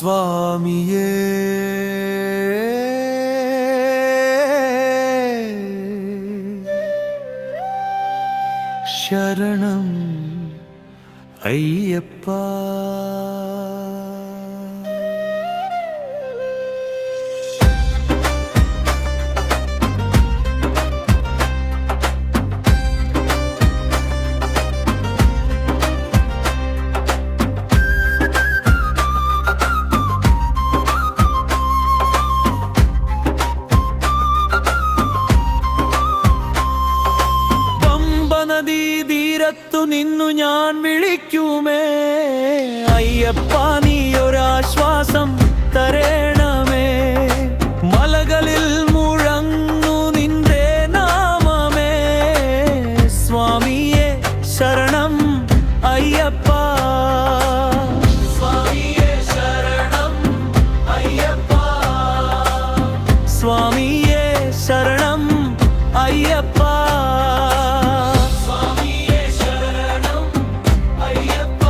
സ്വാമിയേ ശരണം അയ്യപ്പ. തീരത്തു നിന്നു ഞാൻ വിളിക്കുമേ അയ്യപ്പ, നീ ഒരാശ്വാസം തരേണമേ. മലകളിൽ മുഴങ്ങു നിന്റെ നാമമേ, സ്വാമിയേ ശരണം അയ്യപ്പ. സ്വാമിയേ ശരണം അയ്യപ്പ, സ്വാമിയേ ശരണം അയ്യപ്പ.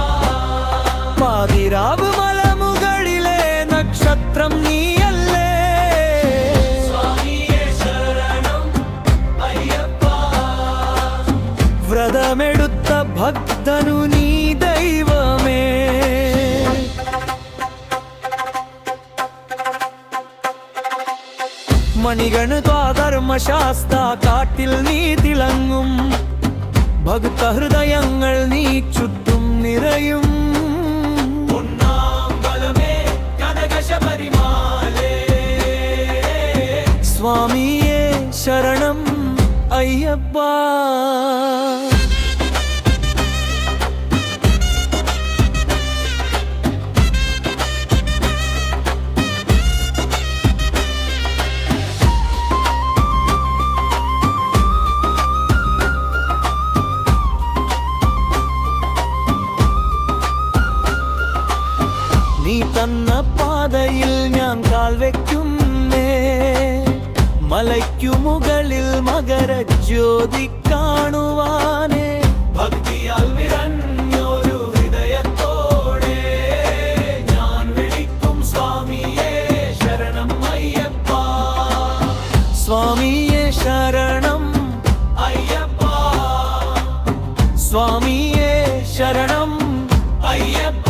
പാതിരാവ് മലമുകളിലെ നക്ഷത്രം നീയല്ലേ, സ്വാമിയേ ശരണം അയ്യപ്പ. വ്രതമെടുത്ത ഭക്തനു നീ ദൈവമേ. മണികണ് ധർമ്മശാസ്ത്ര കാട്ടിൽ നീ തിളങ്ങും, ഭക്തഹൃദയങ്ങൾ നീ ചുറ്റും നിറയും. സ്വാമിയേ ശരണം അയ്യപ്പ. നീ തന്ന പാതയിൽ ഞാൻ കാൽ വയ്ക്കുന്നേ, മലയ്ക്കു മുകളിൽ മകരജ്യോതി കാണുവാനേ. ഭക്തിയാൽ നിറഞ്ഞൊരു ഹൃദയത്തോടെ ഞാൻ വിളിക്കും സ്വാമിയേ ശരണം അയ്യപ്പ. സ്വാമിയേ ശരണം അയ്യപ്പ, സ്വാമിയേ ശരണം അയ്യപ്പ.